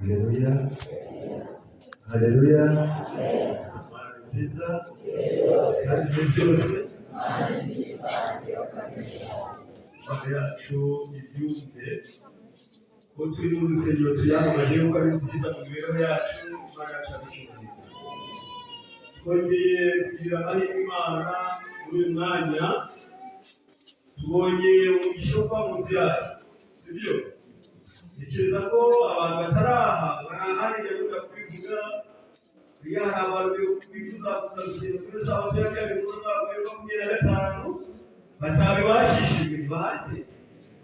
Haleluya. Haleluya. Imana nziza kandi byose Imana yacu ibyumve ko turi mu rusengero tuyamamaje yuko ari nziza mu mibereho yacu. Imana yacu abishoboye. Twongeye kugira amahirwe Imana muri uyu mwanya tubonye umugisha wo kuba mu nzu yacu, sibyo? Ntekereza ko abantu bataraha barahari yavuga kubivuga iyo hari abantu bifuza kuza gusenga kuri sabato ya kabiri mu mwaka wa 2025 batabibashishijwe bahase.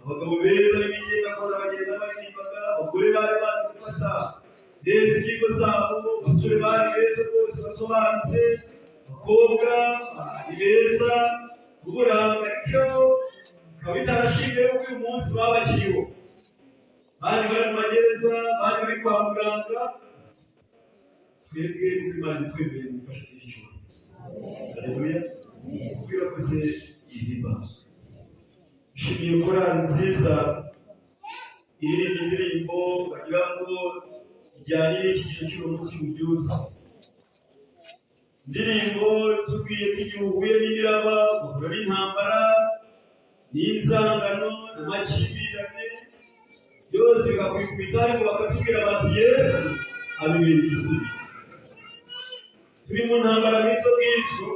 Abagabo beza b'imigenga koza bagenda baririmbaga, abagore bari bazi gufata neza ingingo zabo, abasore bari beza rwose basobanutse, abakobwa bari beza uburanga, ariko bikaba bitarashingiye ko uyu munsi babakiriho. Bari bari mu magereza, bari bari kwa muganga. Twebwe kuko Imana itwemereye gufasha ijisho. Haleluya. Kuko yakoze ihimbazo. Nshimiye korali nziza iri indirimbo bagira ngo ijyanye n'iki cy'umunsi w'ubyutse. Indirimbo tubwiye ko igihugu huye n'imiraba, guhura n'intambara, n'inzangano, n'amakimbirane, byose bigakwikubita ariko bakatubwira bati Yesu abibera igisubizo. Turi mu ntambara nk'izo ngizo,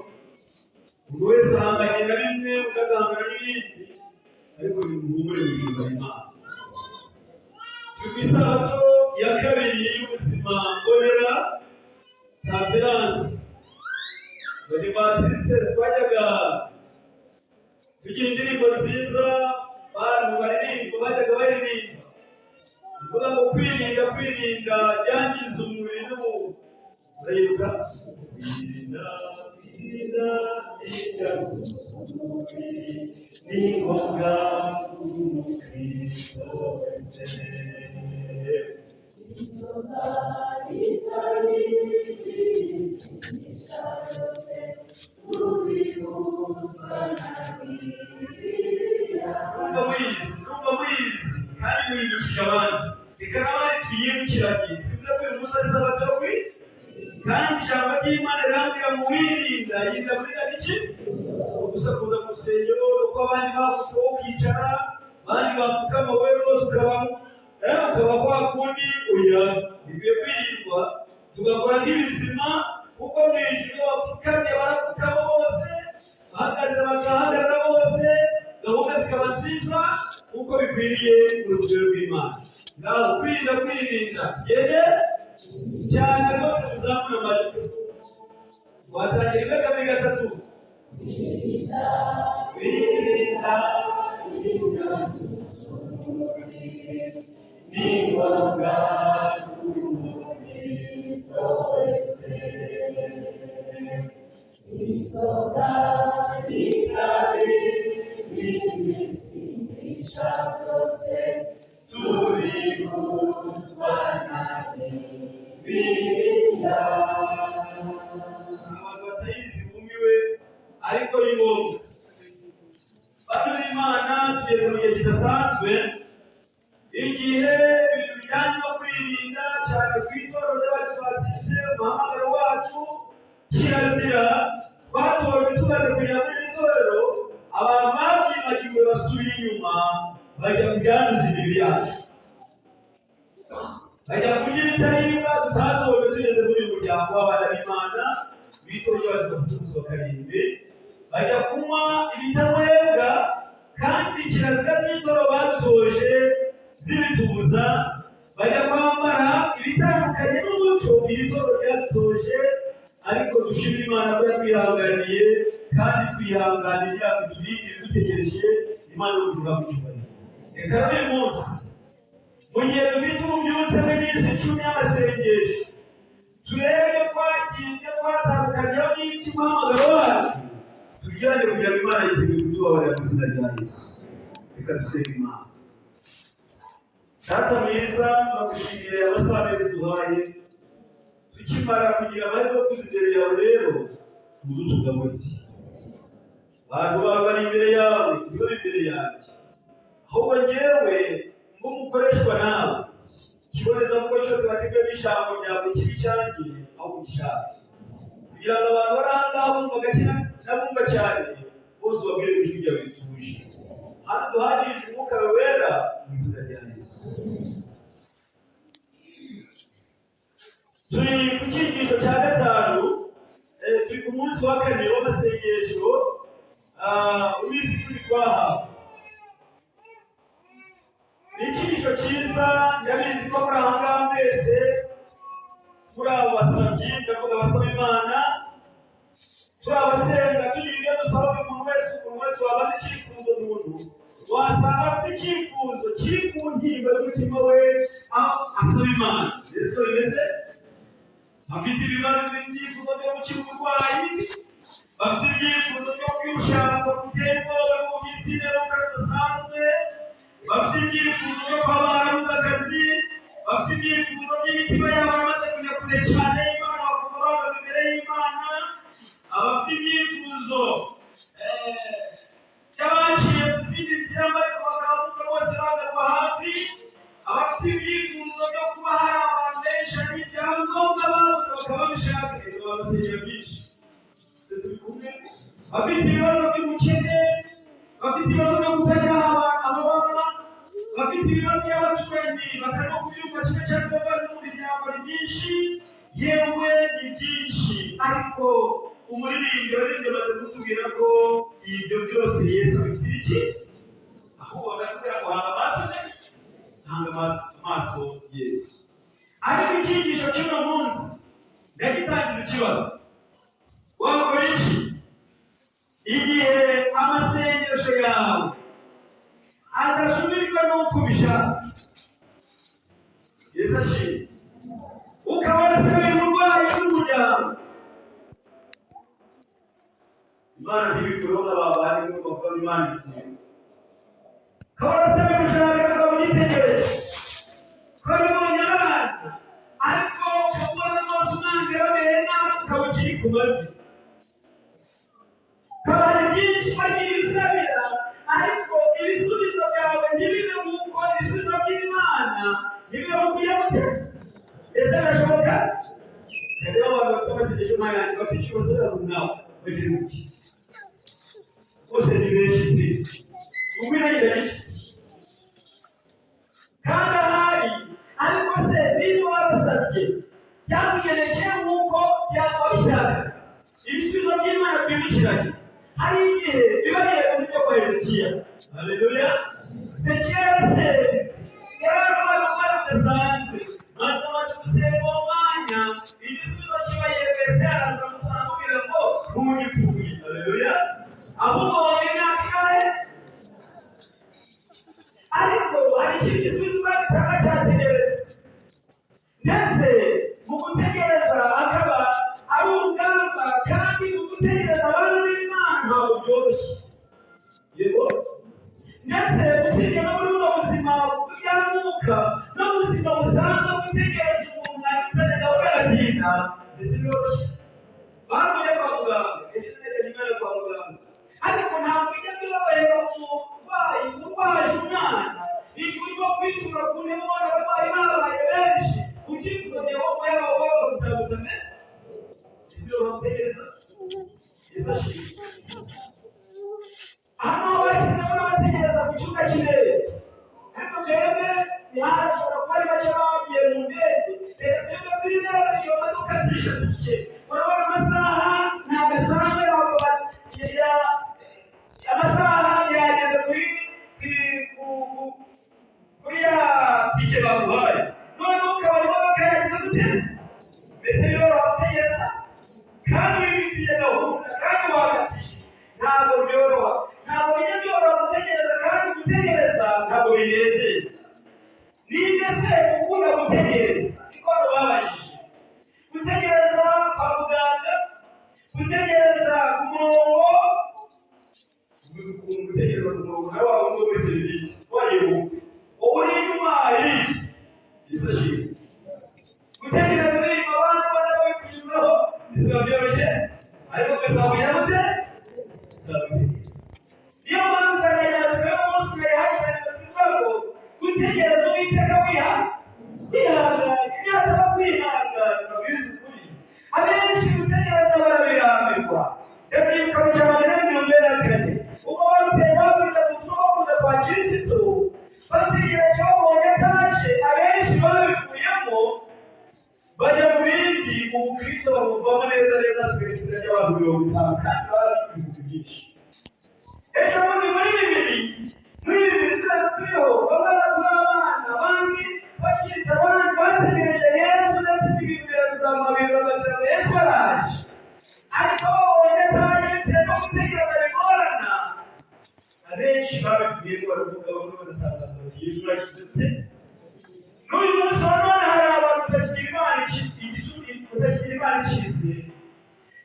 buri wese ahanganye na bimwe, undi agahangana n'ibindi, ariko nimuhumure mwiza Imana. Turi ku isabato ya kabiri y'ubuzima mbonera temperance. Abadivantisite twajyaga tugira indirimbo nziza, abantu baririmba bajyaga baririmba ivuga ngo kwirinda byangiza umubiri n'umuntu. Urayibuka? Kwirinda byangiza umubiri ni ngombwa k'umukristo wese. Numva mwizi kandi mwigishije abandi, reka n'abandi twiyibukiranye twize ko uyu munsi ari sabato kwe, kandi ijambo ry'Imana rirambwira mu wirinda yirinda muri iki gusa kuza mu rusengero, uko abandi bavutse wo kwicara, abandi bapfukama wowe rwose ukaba kwa kundi oya. Bikwiye kwirindwa tugakora nk'ibizima, kuko mu ijuru bapfukamye barapfukama bose, bahagaze bagahagarara bose, gahunda zikaba nziza uko bikwiriye mu rusengero rw'Imana. Ngaho kwirinda yewe cyane rwose muzamura amajwi. Watangira kabiri gatatu. Kwirinda ni ngombwa k'umukristo wese. Inzoga n'itabi n'ibisindisha byose tubibuzwa na Bibiliya. Abantu batayizi bumiwe, ariko ni ngombwa. Bano b'Imana tugeze mu gihe kidasanzwe, igihe ibintu bijyanye no kwirinda cyane ku itorero ry'Abadivantisite, umuhamagaro wacu kirazira twatojwe tumaze kugera muri iri torero, abantu babyibagiwe basubira inyuma bajya kubyanduza imibiri yacu, bajya kurya ibitaribwa tutatojwe tugeze muri uyu muryango w'abana b'Imana w'itorero ry'Abadivantisite wa karindwi, bajya kunywa ibitanywebwa kandi kirazira z'itorero basoje zibitubuza, bajya kwambara ibitandukanye n'umuco iri torero ryatoje. Ariko dushimira Imana ko yatwihanganiye kandi twihanganira turinde dutegereje Imana yo kuva mu cyubahiro. Reka uyu munsi mu gihe dufite ububyutse bw'iminsi 10 y'amasengesho, turebe twagiye twatandukaniyeho n'iki muhamagaro wacu, tugirane kugira ngo Imana yiteguye kutubabarira mu izina rya Yesu. Reka dusenge Imana. Data mwiza, turagushimiye amasaha meza duhaye, tukimara kugira amahirwe yo kuza imbere yawe rero udutugaburire. Abantu baba bari imbere yawe, nibo imbere yanjye, ahubwo njyewe ngo mukoreshwa nawe ikibonezamvugo cyose bategura ijambo ryawe kibi cyarangiye aho ubishaka kugira ngo abantu bari aha ngaha bumva gake n'abumva cyane bose babwire mu ijwi ryawe rituje. Hano duhagirije umwuka wera mu izina rya Yesu. Turi ku cyigisho cya gatanu, turi ku munsi wa kane w'amasengesho ubizi turi twahawe. Ni icyigisho cyiza, ndabizi ko muri aha ngaha mwese muri abo basabyi, ndavuga abasaba Imana, turi abasenga tugira ibyo dusaba buri muntu wese wabaza icyifuzo umuntu wasanga afite icyifuzo kiri ku ngingo y'umutima we aho asaba Imana. Yesu bimeze afite ibibazo by'ibyifuzo byo gukira uburwayi, bafite ibyifuzo byo kwishaka gutera imbaraga mu minsi y'imperuka zidasanzwe, bafite ibyifuzo byo kuba barabuze akazi, bafite ibyifuzo by'imitima yabo bamaze kujya kure cyane y'Imana bakumva bahagaze imbere y'Imana, abafite ibyifuzo by'abaciye mu zindi nzira ariko bakaba bumva bose bagarwa hafi, abafite ibyifuzo byo kuba hari abantu benshi ari ibyangombwa babuze bakaba babishaka, babasengera byinshi. Turi kumwe, bafite ibibazo by'ubukene, bafite ibibazo byo kutagira amababa, bafite ibibazo by'abaturanyi batarimo kubyumva kimwe cyangwa bari mu miryango ni byinshi, yewe ni byinshi, ariko umuririmbyi waririmbye amaze kutubwira ko ibyo byose Yesu abifitiye iki? Ahubwo bagatubwira ngo hanga amaso Yesu. Ariko icyigisho cy'uno munsi ndagitangiza ikibazo. Wakora iki igihe amasengesho yawe adasubirwa n'uko ubishaka? Yesu ashimwe. Ukaba warasabye umurwayi n'umuryango, Imana ntibikureho n'ababari n'ubwo bavuga Imana ikuye. Ukaba warasabye gushaka ukaba uyitegereje, ukaba ubonye abana ariko ukabona rwose umwanzi yababereye nabi ukaba ukiri ku mavi. Ukabona byinshi wagiye usabira ariko ibisubizo byawe ntibibe nk'uko ibisubizo by'Imana ntibibe nk'uko uyabutera. Ese birashoboka? Rero abantu bafite amasengesho nk'ayanjye bafite ikibazo nawe bagira uti bose ni benshi pe umwirengera iki kandi ahari, ariko se niba warasabye byakugendekeye nk'uko byaba bishaka, ibisubizo by'Imana byibukiranye. Hari igihe biba birebana n'ibyo kwa Hezekiya. Haleluya. Hezekiya yarasenze, yarabaye umwami udasanzwe, maze amaze gusenga uwo mwanya igisubizo kiba Yefesi araza amusanga amubwira ngo ntugipfuye. Haleluya. Ahubwo wabonye imyaka ingahe? Ariko hari ikindi gisubizo batanga cyategereza, ndetse mu gutegereza akaba ari urugamba, kandi mu gutegereza abantu b'Imana ntabwo byoroshye. Yego, ndetse usibye no muri ubu buzima bw'umwuka no mu buzima busanzwe gutegereza umuntu ari gutegeka uragatinda mbese byoroshye. Bavuye kwa muganga, ejo Imana kwa muganga, ariko ntabwo bijya byorohera umurwayi urwaje umwana, igihe urimo kwitura ku ntebe ubona abarwayi babaye benshi, ukifuza wowe yawe bakagutambutsa mbere isi bamutegereza. Yesu ashimwe. Hano bashyizeho n'abategereza ku cyumba cy'indege, ariko twebwe ntihashobora kuba ari bake bagiye mu ndege. Reka twebwe turi neza iyo modoka zishamikiye, urabona amasaha ntabwo asanzwe, amasaha yageze kuri ya tike baguhaye, noneho ukaba imodoka yageze gute? Mbese biroroha gutegereza kandi wibitiye gahunda kandi wagatije, ntabwo byoroha. Ntabwo bijya byoroha gutegereza, kandi gutegereza ntabwo binezeza. Ninde se ukunda gutegereza? Niko babajije. Gutegereza kwa muganga, gutegereza ku murongo, gutegereza ku murongo nawe waba uzi muri serivisi wayeho ubu ni inyuma hirya. Yesu ashimwe. Gutegereza niba abana bana babikugezaho bizaba byoroshye, ariko ugasabanya gute? Niyo mpamvu insanganyamatsiko y'umunsi yari hashyizwe ngo gutegereza Uwiteka wihanganye. y'abantu 50 kandi barabivuga byinshi. Ejo bundi muri bibiri turiho bamwe turabana abandi bakita abandi bategereje Yesu ndetse n'ibintu birazamabiro bagatanga Yesu araje. Ariko yataye bitewe no gutegereza bigorana. Abenshi babibwiye ko baravuga bamwe baratangaza bati Yesu arakize ute? N'uyu munsi wa none hari abantu batagira Imana icyizere.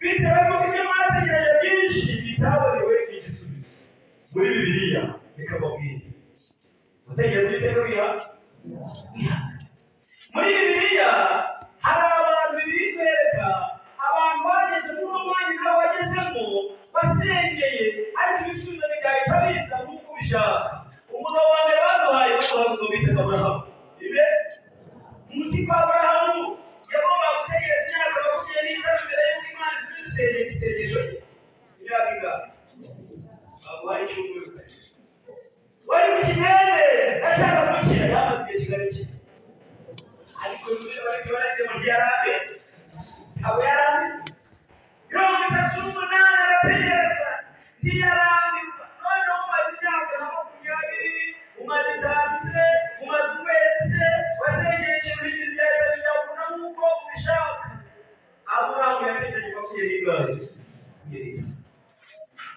Bitewe n'uko ibyo mwategereje byinshi bitabonewe igisubizo. Muri Bibiliya reka mbabwire. Mutegereze ibitego bihari. Muri Bibiliya hari abantu bibiri twereka abantu bageze mu mwanya nawe wagezemo basengeye ariko ibisubizo bigahita biza nk'uko ubishaka. Umugabo wa mbere baduhaye baduhaye bitaga Aburahamu. Ibe umunsi kwa Aburahamu yagomba gutegereza imyaka 25 mbere y'uko Imana isubizeye isengesho rye. Imyaka ingana aguhaye icyumweru wari ku kinene ashaka gukira yamaze igihe kigari cye ariko bareke mu byarabe abo yarabe 38 arategereza ntiyarambirwa none umaze imyaka 20 umaze itanditse umaze ukwezi se wasengeshe muri ibi byahita bijyakuna nk'uko ubishaka. Aburahamu yategereje makumyabiri n'ingahe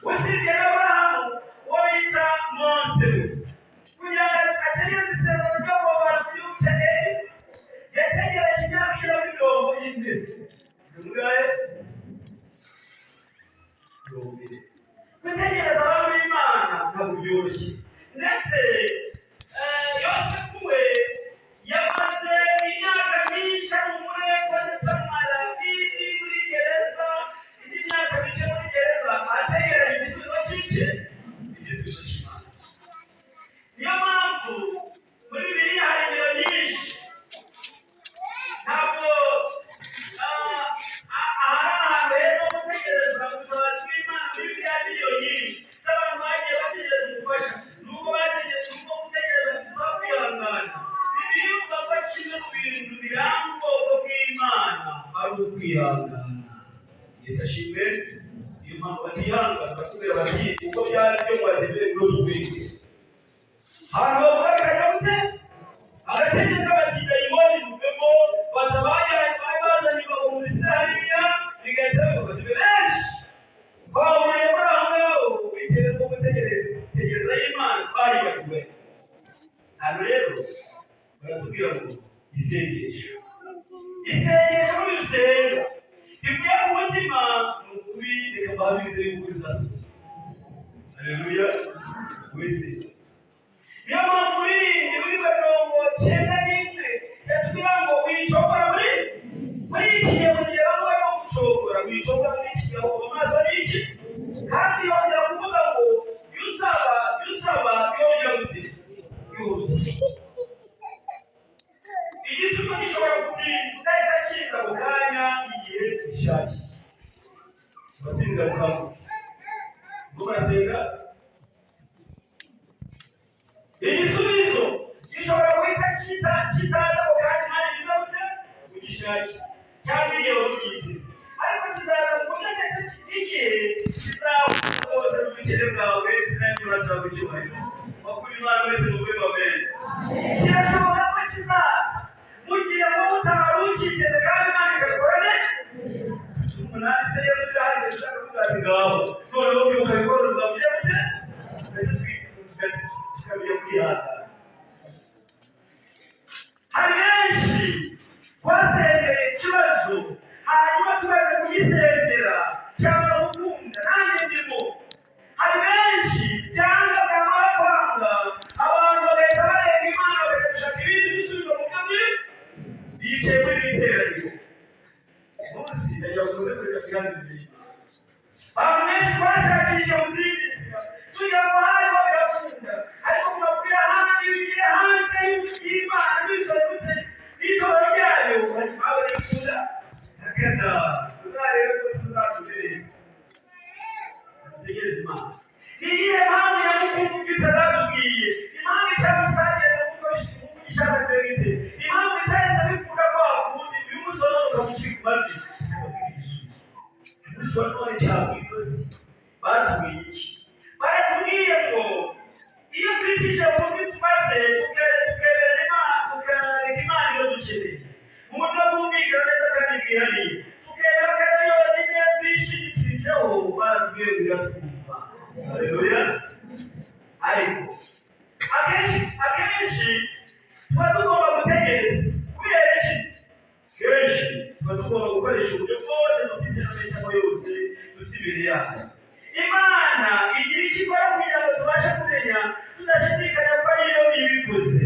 usibye n'Aburahamu uwo bita Mose kugira ngo ategereze isezerano ryo kubabara ku gihugu cya Egiputa yategereje imyaka igera kuri 40. N'ubwaye gutegereza abantu b'Imana ntabwo byoroshye ndetse Yosefu we yamaze imyaka myinshi ari umurengwa ndetse amara indi muri gereza indi myaka mike muri gereza ategereje igisubizo cy'iki igisubizo cy'Imana. Niyo mpamvu muri Bibiliya hari ingero nyinshi ntabwo ahari ahantu heza ho gutegereza ubutabazi bw'Imana muri Bibiliya hari ingero nyinshi z'abantu bagiye bategereza ubufasha n'ubwo bategereza ubwo gutegereza kuba kwihangana. Bibiliya ivuga ko kimwe mu bintu biranga ubwoko bw'Imana ari ukwihangana. Yesu ashimwe. Niyo mpamvu batihangana bakubwira bati uko byari byo mwategereje kunoza ubwenge. Ahantu bavuga bikajya gute? Agategeko bakiga imoni bivemo batabaye bazanye ingabo mu Isiraheliya bigahita bivuga bati benshi bahuriye muri aho ngaho bitewe no gutegereza y'Imana twahibagiwe. Hano rero baratubwira ngo isengesho muri rusenga bivuye ku mutima ni ukuri reka babize yuko rizasoza. Haleluya. Wese niyo mpamvu muri 91 yatubwira ngo wicokora muri iki gihe mu gihe bamwe barimo gucokora wicokora muri iki gihe mu maso ari iki kandi yongera kuvuga ngo yusaba yongera gute yuzuye. Igisubizo gishobora kudahita kiza ako kanya igihe gishakiye. Basenga cyangwa ngo barasenga igisubizo gishobora guhita kitaza ako kanya kandi biza gute ugishake cyangwa igihe wabigiteze ariko kizaza ku buryo ndetse igihe kizakuboza ubukene bwawe sinajya urashaka kucyubahiro wakuri Imana wese mu rwego mbere kirashoboka ko kizaza mu gihe wowe utari ukigeze kandi Imana ikabikora neza. Umunani se Yesu yahageze ushaka kuzaza ngaho noneho byuka bikora uzabujya gute ndetse tukamenya kwihangana. Hari benshi twasengeye ikibazo hanyuma tumaze kugisengera cyangwa gukunda nanjye ndimo. Hari benshi cyangwa byamara kwanga abantu bagahita bareba Imana bagashaka ibindi bisubizo mu byo bicaye muri iri teraniro. Munsi ndagira ngo tuze kureka tuganirize abantu benshi twashakishije mu zindi nzira tugira ngo hariho birakunda ariko mubabwira ahandi bigiye hanze y'Imana bisoje gute n'ijoro ryayo babikunda akada tuzarebe ko tuzacumereza dutegereze Imana. Ni iyihe mpamvu nyamukuru bitazatubwiye? Impamvu icyapa kitagenda kuko ishaka twegite impamvu itahise bikunda kwa kundi uyu musoro ukamushyira ku mavi duswa none cyangwa ikosi batubwiye iki baratubwiye ngo iyo twicishije bugufi tumaze tukerera Imana iyo dukeneye mu buryo bwumvikana neza kandi bwihariye tukemera ko ari yonyine twishingikirijeho baratubwiye biratwumva haleluya ariko akenshi tuba tugomba gutegereza kubera iki kenshi tuba tugomba gukoresha uburyo bwose dufite n'amahitamo yose dufite imbere yacu Imana igira icyo ikora kugira ngo tubashe kumenya tudashidikanya ko ariyo ibikoze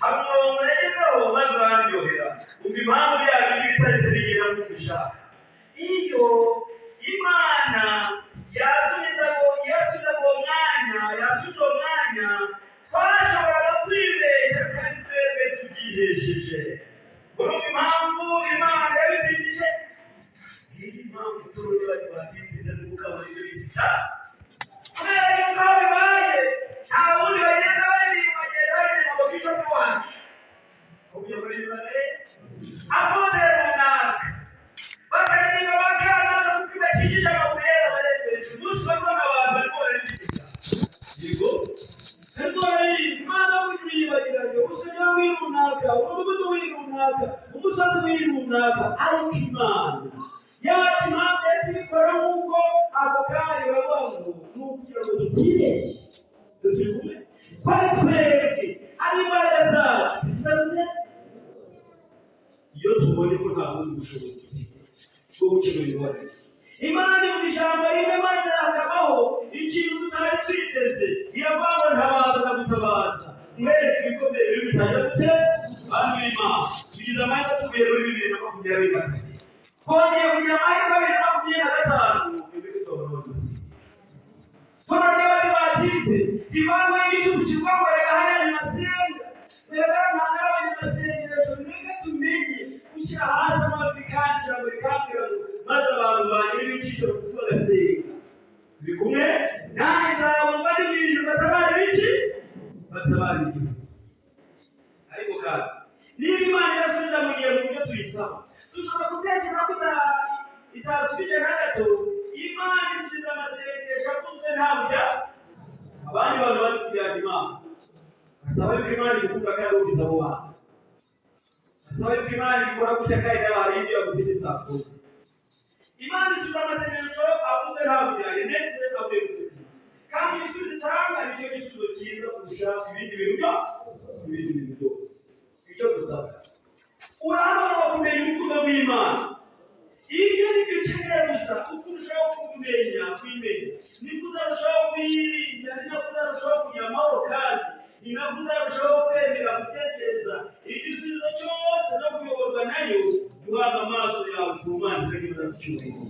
hari umurongo nagezeho maze barandyohera umva impamvu yayo n'ibitaretse bigera mu gushaka iyo Imana yasubiza uwo mwanya twashoboraga kwibeshya kandi twebwe tubyihesheje urumva impamvu Imana yabitindije iyi mpamvu turongera tubatindije tukabona ibyo bita kubera yuko aho bibaye nta wundi bagenda baririmba ngo bishopu wacu kugira ngo bibare akoze runaka bakaririmba bakanaza kuko ibakikije amabuye y'abarebesha umunsi wabona abantu barimo baririmba yego Imana w'ibiribagiranye usenya w'irunaka umudugudu w'irunaka umusozi w'irunaka ariko Imana yacu impamvu yo kubikora nk'uko ako kanya bavuga ngo ni ukugira ngo tubyireshe tubivume ko ari twebwe ari imbaraga zacu tutabone iyo tubonye ko nta bundi bushobozi bwo gukemura ibibazo Imana mu ijambo rimwe maze hakabaho ikintu tutari twiteze iravuga ngo ntabaza gutabaza mwereke ibikomeye biri bitangira gute bantu b'Imana tugize amahirwe tuvuye muri 2024 twongeye kugira amahirwe 2025 turareba tubatite impamvu y'igitugu kivuga reka hariya masenga reka ntabwo abanyamasengesho reka tumenye gushyira hasi amavi kandi ijambo rikambwira ngo maze abantu bagire ibicisho kuko bagasenga turi kumwe nanjye nzabona bari mu ijuru batabara iki batabara igihugu ariko kandi niba Imana irasubiza mu gihe mu byo tuyisaba dushobora gutekereza ko itasubije na gato Imana isubiza amasengesho akunze nta burya abandi bantu bari kugira Imana asaba yuko Imana ikunda kandi ubwiza buhanga asaba yuko Imana ikora gutya kandi n'abari ibyo yagutegetse akoze Imana isubiza amasengesho akunze nta burya ndetse avuye gutegeka kandi igisubizo itanga nicyo gisubizo cyiza kurusha ibindi bintu byose icyo dusaba urahabona kumenya urukundo rw'Imana ibyo ni byo ukeneye gusa uko urushaho kumenya niko uzarushaho kuyirinda ni nako uzarushaho kugira amahoro kandi ni nako uzarushaho kwemera gutekereza igisubizo cyose no kuyoborwa nayo guhabwa amaso yawe ku Mana ziragira icyubahiro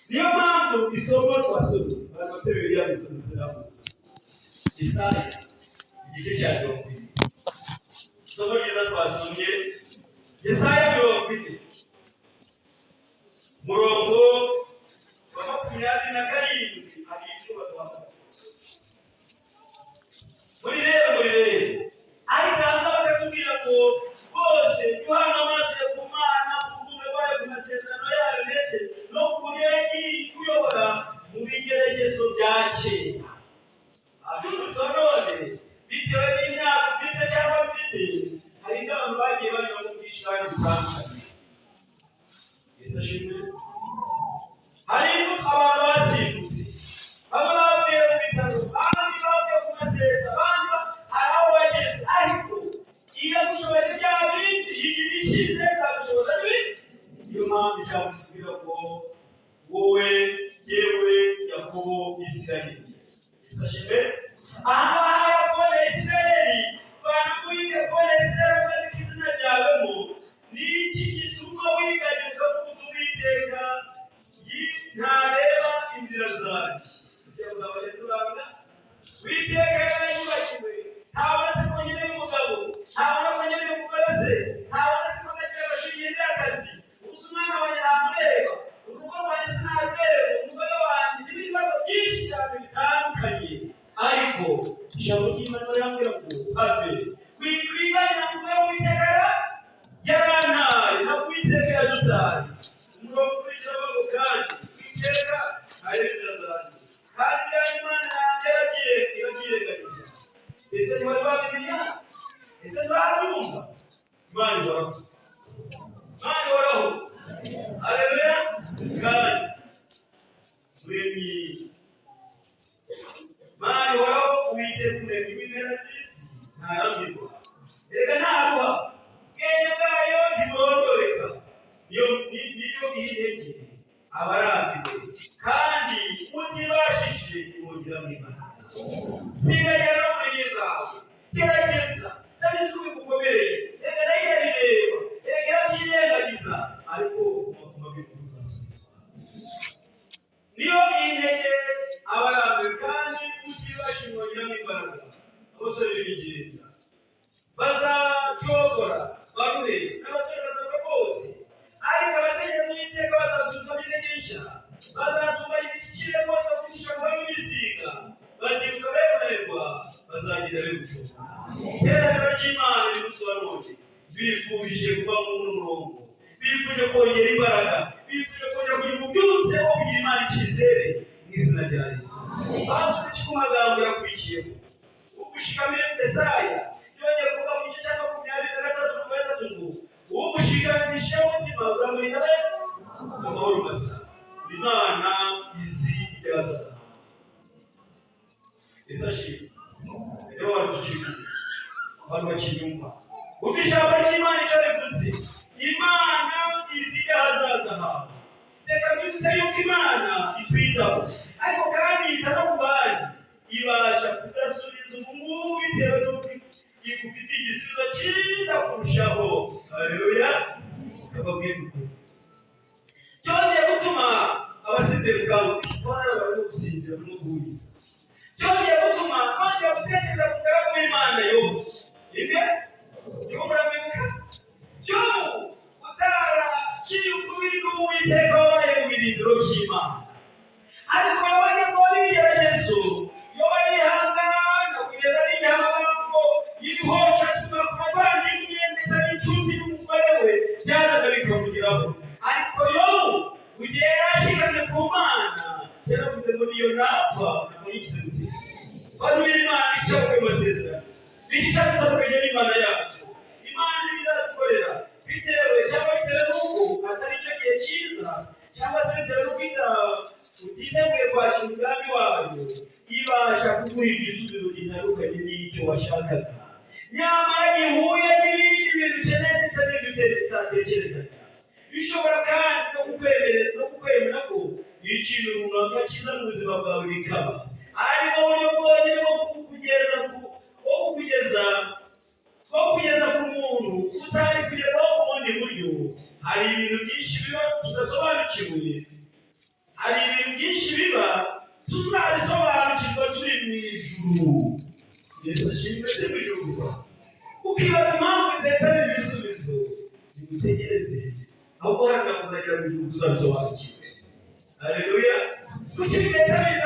niyo mpamvu isomo twasomye baratubwira Bibiliya gusoma Isaya igice cya 20 isomo ryiza twasomye Isaya 20 murongo wa 27 hari icyo batwara muri rero ariko hano bakatubwira ngo bose duhana amaso ya ku Mana kuvuga bayo ku masezerano yayo ndetse no kuregi kuyobora mu bigeragezo bya kera abisonode bitewe n'imyaka ufite cyangwa mfite hari n'abantu bagiye banyura mu bwishyu butandukanye Yesu ashimwe hari abantu basimbutse bamwe bavuye mu bitaro abandi bavuye ku masezerano abandi hari aho bageze ariko iyo gushoboye bya bindi igihe ikize nzagushoboza niyo mpamvu ijambo tubwira ko wowe yewe Yakobo Isirayeli Yesu ashimwe ahangaha Yakobo Isirayeli banakwiye Yakobo Isirayeli bandika izina ryawemo ni iki gituma wiganye ukavuga Uwiteka ntareba inzira zanjye uzabona turanga Uwiteka yarayubakiwe ntabona se ko nyine y'umugabo ntabona ko nyine y'umugore se ntabona se ko nagiye bashingiye akazi ubusa umwana wanjye ntamureba urugo rwanjye sinarureba umugore wanjye n'ibibazo byinshi cyane bitandukanye ariko ijambo ry'Imana rirambwira ngo ave wikwiganya umugore w'Uwiteka Satani umurongo ukurikiraho ngo kandi iteka ayobera zanjye kandi Imana yanjye irakirengagiza. Ese ntibari babimenya? Ese ntibabyumva? Imana ihoraho, Imana ihoraho. Haleluya. Kandi muremyi Imana ihoraho, Uwiteka umuremyi w'impera z'isi ntarambirwa. Reka ntaruha, ubwenge bwayo ntiburondoreka, niyo ihintege abarambiwe, kandi utibashije ibongera mu Imana. Singanya no muri iyi zawe, gerageza, ndabizi ko bigukomereye, reka nayo irabireba, reka irabyirengagiza, ariko ugomba kubifuza asubizwa. Niyo ihintege abarambiwe, kandi utibashije ibongera mu imbaraga. Abasore b'ibigenda bazacogora barure n'abasobanura bose, ariko abategereza Uwiteka bazazuzwa n'integesha, bazatuma igikire bose kugisha kuba ibisiga, bazibuka bemererwa, bazagira begucoka. Iteraniro ry'Imana umunsi wa none bifurije kuba mu murongo, bifuje kongera imbaraga, bifuje kongera kugira ububyutse bwo kugira Imana icyizere mu izina rya Yesu. Bavuze ku magambo yakurikiyeho ubushikamire Yesaya yongeye kuva mu gice cya 23 ngo ubushikamishije umutima uzamurinda amahoro masa. Imana izi ibyaza izashira rero warutukiye abantu bakinyumva uko ijambo ry'Imana icyo rivuze. Imana izi ibyazaza hawe. Reka duse yuko Imana itwitaho, ariko kandi itano ku bandi ibasha kudasubiza ubungubu bitewe n'uko igufitiye igisubizo cyiza kurushaho. Haleluya. Ababwiza ukuri byongeye gutuma abasinzira ukanguka, abana bari gusinzira no guhuriza. Byongeye gutuma bongera gutekereza ku mugaragu w'Imana Yobu. Niho murabibuka Yobu utarakiri ukubiri n'Uwiteka wabaye mu birindiro by'Imana, ariko yabagezweho n'ibigeragezo. Yoba yihangana kugeza n'inyamango y'ibihosha tuga ku bavandimwe ndetse n'inshuti n'umugore we byaraga bikamugeraho. Ariko Yobu mu gihe yarashikamye ku Mana yaravuze ngo niyo napfa ntabwo yigize guteza bari b'Imana icyavuye mu masezerano bitandukanye n'Imana yacu. Imana ibizadukorera bitewe cyangwa bitewe n'uko atari cyo gihe cyiza, cyangwa se bitewe n'uko utiteguye kwakira umugambi wayo, ibasha kuguha igisubizo gitandukanye n'icyo washakaga, nyamara gihuye n'ibindi bintu ukeneye ndetse n'ibyo utatekerezaga. Bishobora kandi no kukwemera ko ikintu runaka kiza mu buzima bwawe bikaba ariko uburyo bwonyine bwo kugeza ku muntu utari kugerwaho ku bundi buryo. Hari ibintu byinshi biba tudasobanukiwe, hari ibintu byinshi biba tuzabisobanukirwa turi mu ijuru. Yesu ashimwe turi mu ijuru gusa. Ukibaza impamvu bidatanga ibisubizo, nigutegereze ahubwo hano kuzagira mu ijuru tuzabisobanukirwe. Haleluya. Kuki bidatangira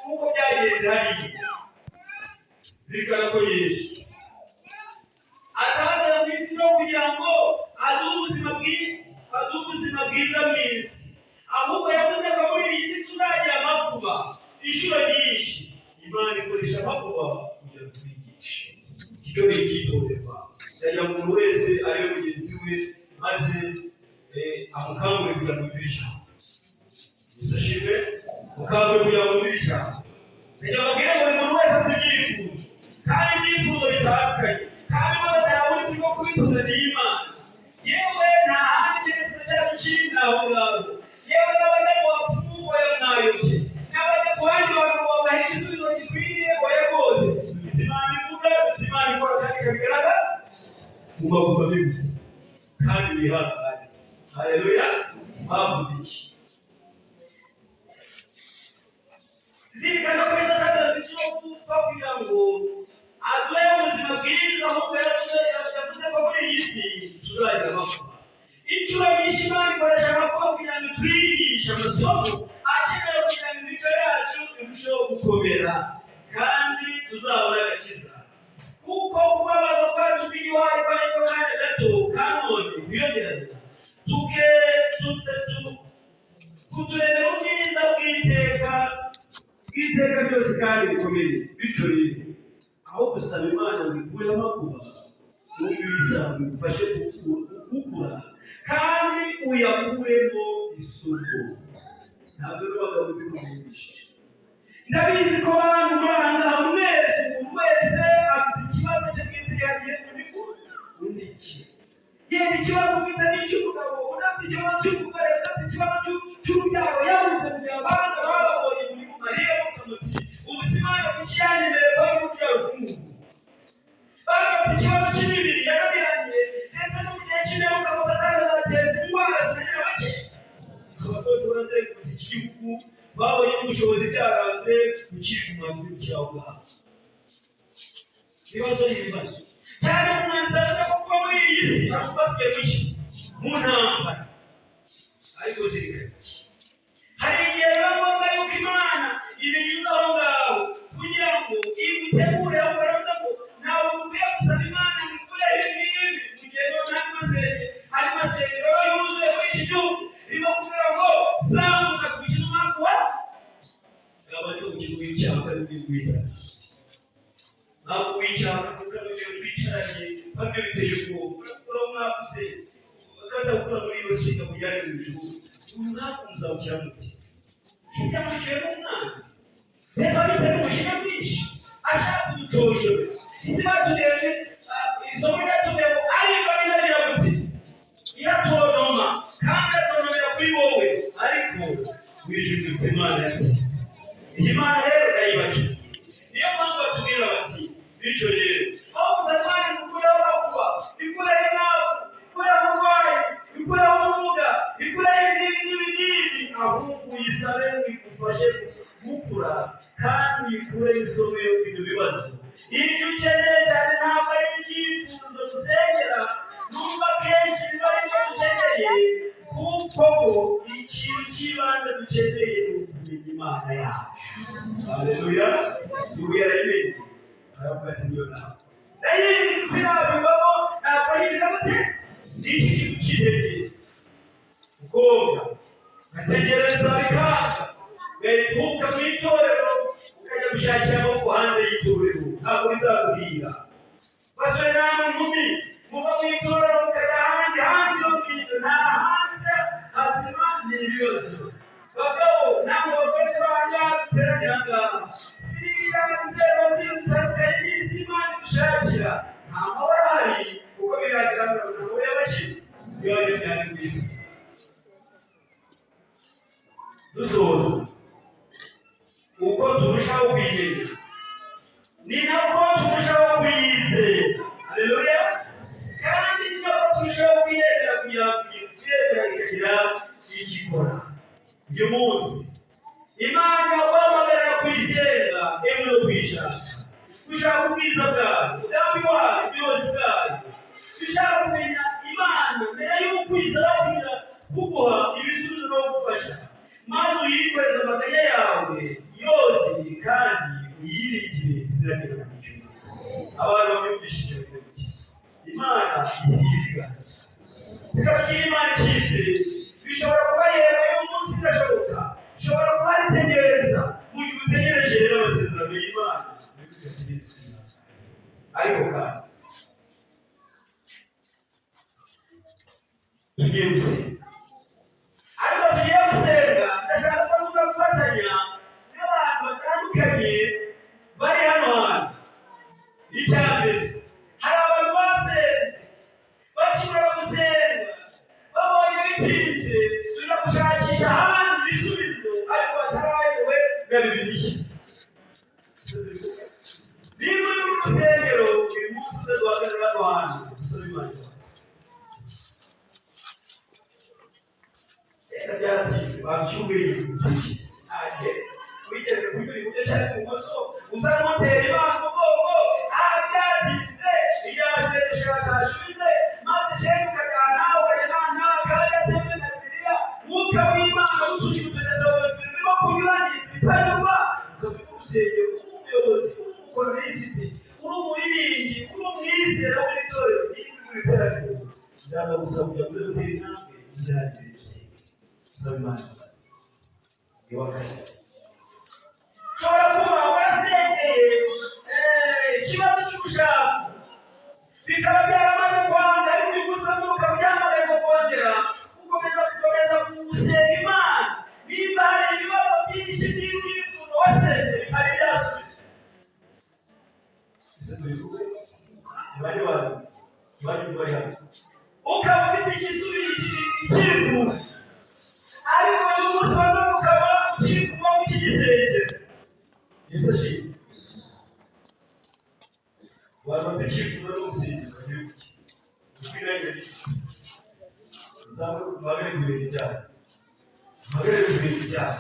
nk'uko byagenze hariya? Zirikana ko Yesu ataza mu isi no kugira ngo aduhe ubuzima bwiza mu isi, ahubwo yavuze ko muri iyi si tuzagira amakuba inshuro nyinshi. Imana ikoresha amakuba kugira ngo twigishe. Icyo ni icyitonderwa. Yagira umuntu wese ariwe mugenzi we maze amukangurire kugira ngo yumvire ijambo. Yesu ashimwe. Mukangurire kugira ngo yumvire ijambo. Yagira ababwire ngo buri muntu wese afite ibyifuzo, kandi ibyifuzo bitandukanye, kandi imana yawe urimo kubisoza ni Imana. Yewe nta handi icyerekezo cyacu kiri naho ngaho. Yewe n'abajya mu bapfumu oya mwayobye, n'abajya ku bandi bantu babaha igisubizo gikwiriye oya rwose. Dufite Imana ivuga, dufite Imana ikora kandi ikabigaragaza mu magufa gusa, kandi wihangane. Haleluya. Bavuze iki? Zirikana ko Yesu no gupfa kugira ngo aduhe ubuzima bwiza, ahubwo yavuze ko muri iyi si tuzagira amakuba. Inshuro nyinshi Imana ikoresha amakuba kugira ngo twigishe amasomo akenewe kugira ngo imico yacu irusheho gukomera kandi tuzabone agakiza. Kuko kubabaza kwacu kw'igihaye ariko kanya gato kanone kwiyongereza, kuturemera ubwiza bw'iteka byose kandi bikomeye. Bityo rero aho gusaba Imana ngo ikureho amakuba, ubwiza bigufashe gukura kandi uyakuremo isuku. Ntabwo n'abagabo bikumenyesha. Ndabizi ko abantu muranga mwese, umuntu wese afite ikibazo cyo kwitegereza kubikora. Undi iki? Yenda ikibazo ufite n'icy'umugabo, unafite ikibazo cy'umugore, unafite ikibazo cy'urubyaro, yabuze kugira abana bababonye muri Mariya mukamuti ubuzima bw'ikiyani imbere ko y'urubyaro rw'umuntu. Bafite ikibazo cy'imibiri yananiranye ndetse no mu gihe cy'imperuka muzateza indwara zitagira bake. Abakozi b'inzego z'igihugu babonye n'ubushobozi byaranze gukira umwanda w'icyaha bwabo. Ibibazo n'ibibazo cyane ku mwanzuro wo kuba muri iyi si bafite byinshi mu ntambara, ariko zirikanye hari igihe biba ngombwa yuko Imana ibinyuza aho ngaho kugira ngo igutegure aho baravuga ngo ntabwo mukwiye gusaba Imana ngo ikore ibi ngibi mu gihe hari amasengero yuzuye muri iki gihugu irimo kugira ngo zamuka kugira umwaka wa gabanya ubugingo bw'icyaha kandi bw'ibwira ntabwo w'icyaha kuko ari byo twicaranye kandi biteye ubwoba ukora umwaka use kandi ukora muri iyo singa kujyana mu ijuru uyu mwaka muzawukira muti isi yamuciye n'umwanzi reka bitewe n'umujinya mwinshi ashaka kuducosha isi batugeze isomo ryatubwiye ngo ariko rirarira gute iratonoma kandi atonomera kuri wowe ariko wijujwe ku Imana yatsinze. Iyi Mana rero irayibakiye. Niyo mpamvu batubwira bati bityo rero aho kuzamana gukuraho amakuba, ikuraho inavu, ikuraho uburwayi, ikuraho ubumuga, ikuraho ibinini, ahubwo uyisabe igufashe gukura kandi uyikure isomo yo ibyo bibazo. Ibyo ukeneye cyane ntabwo ari ibyifuzo dusengera, numva kenshi biba ari byo dukeneye, kuko ikintu cy'ibanze dukeneye ni ukumenya Imana yacu. Haleluya. Yubuye arayimenya aravuga ati niyo nawe nayo inzira bivamo ntabwo yibiza gute n'iki kintu cy'intege ukobwa ugategereza bikanga ugahita mu itorero ukajya gushakira amaboko hanze y'itorero ntabwo bizaguhira. Basore namwe nkumi muva mu itorero mukajya ahandi hanze yo kwiga nta hanze hazima ni ibibazo. Bagabo namwe bagore banjye duteranira ngaha ziriya nzego zitandukanye n'iz'Imana dushakira nta mahoro ahari kuko biragira ngo ntabwo y'abakiri bibaye byari byiza. Dusoza uko turushaho kwiyemeza ni nako turushaho kwiyizera. Haleluya. Kandi ni nako turushaho kwiyemera kugira ngo kwiyemera ikagira igikora. Uyu munsi Imana yaguhamagarira kwizera ewe no kwishaka, gushaka ubwiza bwayo, umugambi wayo, byose bwayo. Dushaka kumenya Imana mbere y'uko kwizera kugira kuguha ibisubizo no gufasha, maze uyikoreze amaganya yawe yose kandi uyiringire iziragera mu ijuru. Abantu bamwumvishije kuki Imana iriga bikabagira Imana icyizere. Bishobora kuba yego y'umunsi idashoboka, bishobora kuba ritegereza mu gihe utegereje rero amasezerano y'Imana, ariko kandi tugiye gusenga. Ariko tugiye gusenga ndashaka ko tugafatanya n'abantu batandukanye bari hano hantu. Icya mbere hari abantu basenze bakimara gusenga babonye bitinze tujya gushakisha ahandi ibisubizo ariko batarayobewe na Bibiliya. Niba uri mu rusengero uyu munsi uze duhagarare hano hantu dusaba Imana imbabazi. Reka byaratinze bacyumbuye iki age wigeze kunyura iburyo cyane ibumoso uzamutera Imana umugongo byaratinze igihe amasengesho yatashyuze maze shenge ukajyana ukajyana kandi atemwe na Bibiliya mwuka w'Imana usunika utugenda birimo kunyuranye bitanyurwa ukavuga urusengero umuyobozi umukomisite uri umuririmbyi uri umwizera w'itorero n'ibindi biteraniro ndaza gusaba kujya kuri hoteli natwe uzagire urusengero usaba Imana imbabazi. iwakane ushobora kuba warasengeye ikibazo cy'ubushake bikaba byaramaze kwanga ariko ibigusabye ukabyamagaye kongera gukomeza gusenga Imana nimba hari ibibazo byinshi by'ibyifuzo wasengeye hari byasubije ukaba ufite icyifuzo ariko uyu munsi wa none ukaba ukikuba mu cy'igisenge gisashije waba icyifuzo no gusingiza igihugu ukwiranye uzaba uhagarare kubera ibyaha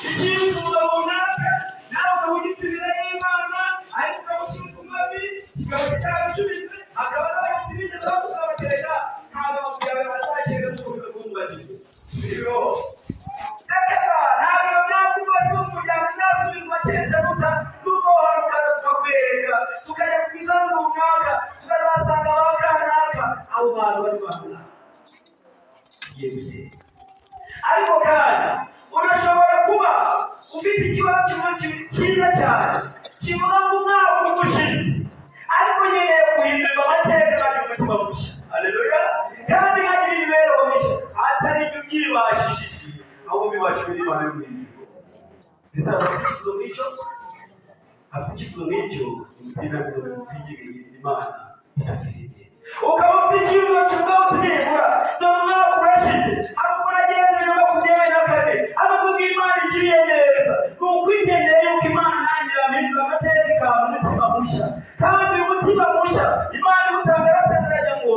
icyifuzo runaka nawe ukaba ugitumira n'Imana ariko ukaba ukiri ku mavi kikaba kitarabisubizwe hakaba n'abashyitsi bigeze bakuzabatereka ntabwo amakuru yawe azakera gukomeza guhungabana biriho ntabwo byakubaza umuryango uzasubizwa keretse n'ubwo waharukaza tukakwereka tukajya ku misozi runaka tukazasanga ba kanaka abo bantu bari bangana tugiye gusenga ariko kandi urashobora kuba ufite ikibazo cyiza cyane kivuga ngo umwaka umushize ariko nkeneye guhindurwa amateka kandi umutima mushya haleluya kandi nkagira imibereho mishya atari ibyo byibashishije ahubwo bibashije n'Imana yo mu ijuru ndetse abafite icyifuzo umutima w'igirira Imana ukaba ufite ikibazo cy'ubwaho tunyegura dore umwaka urashize ariko uragenda 2024 ariko Imana igiriye neza ni ukwigendera yuko Imana nanjye yahindura amateka ikawa umutima mushya kandi umutima mushya Imana imutanga yarasezeranye ngo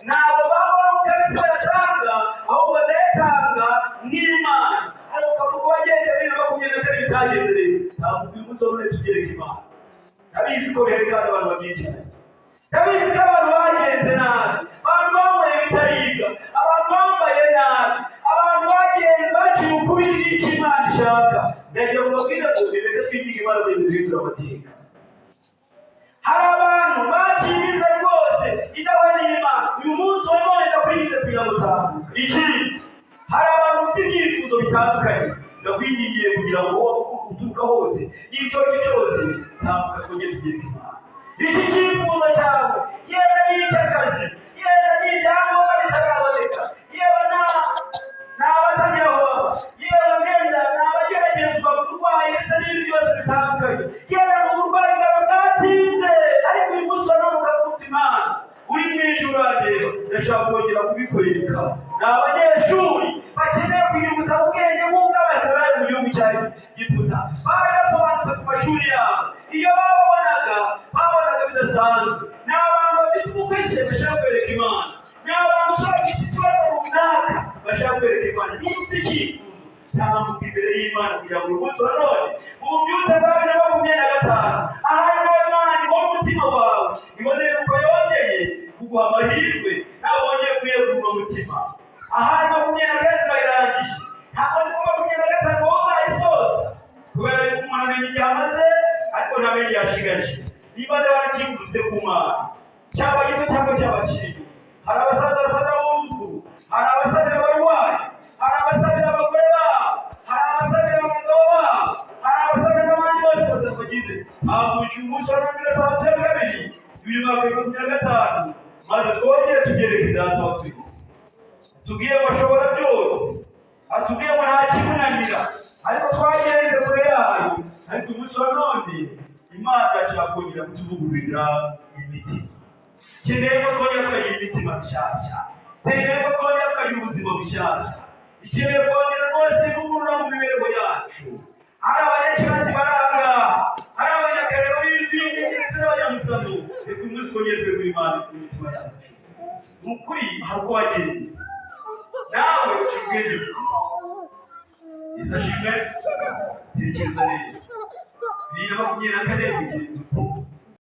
ntabwo babaho ukabisi bayatanga ahubwo ndayatanga n'Imana ariko ukavuga wagenda 2024 bitagenze neza ntabwo uyu musore tugereka Imana ndabizi ko rero kandi abantu babyicaye ndabizi ko abantu bagenze nabi abantu bambaye bitariga abantu bambaye nabi abantu bagenze baciye ukubiri n'icyo Imana ishaka ndagira ngo mbabwire ngo bireke twigire Imana duhindura amateka hari abantu bakiriza rwose idahwe n'Imana uyu munsi wa none ndakwinjiza kugira ngo utambuka ikindi hari abantu bafite ibyifuzo bitandukanye ndakwingingiye kugira ngo uturuka hose icyo cyose tambuka twongere tugereke Imana iki cyifuzo cyawe yewe n'icy'akazi yewe n'ibyangombwa bitaraboneka yewe n'abatangira baba yewe ngenda n'abageragezwa kurwaye ndetse n'ibindi byose bitandukanye yewe n'uburwayi bwawe bwatinze ariko uyu munsi wa none ukavuga Imana uri mu ijuru urareba ndashaka kongera kubikwereka ni abanyeshuri bakeneye kwiyunguza ubwenge nk'ubwo abaheburayo mu gihugu cya Egiputa bari basobanutse ku mashuri yabo iyo babonaga bidasanzwe ni abantu bafite ubukwe bashaka kwereka Imana ni abantu bafite ikibazo runaka bashaka kwereka Imana niba ufite icyifuzo tambuka imbere y'Imana kugira ngo uyu munsi wa none ububyutse bwawe na 25 ahari nawe Imana ibone umutima wawe ibonere uko yongeye kuguha amahirwe nawe wongeye kwiyegura umutima ahari 24 bayirangije ntabwo ari kuba 25 wowe uzayisoza kubera yuko umuntu amenya igihe amaze ariko ntamenya igihe ashigaje niba ndabona icyifuzo ufite ku Mana cyaba gito cyangwa cyaba kinini hari abasaza basabira abuzukuru hari abasabira abarwayi hari abasabira abagore babo hari abasabira abagabo babo hari abasabira n'abandi bose bagize ntabwo uyu munsi wa 2022 uyu mwaka wa 2025 maze twongere tugereke data wa twese tubwiye ngo ashobora byose atubwiye ngo nta kimunanira ariko twagenze kure yayo ariko umunsi wa none Imana yashaka kongera kutuvugururira imitima keneye ko twongera tukagira imitima mishyashya keneye ko twongera tukagira ubuzima bushyashya ikeneye kongera rwose ivugurura mu mibereho yacu hari abanyakirati baranga hari abanyakarero b'ibindi ndetse n'abanyamusano reka umunsi twongere twegura Imana ku mitima yacu ni ukuri hari uko wagenze nawe uciye ubwenge isashime tekereza neza 2024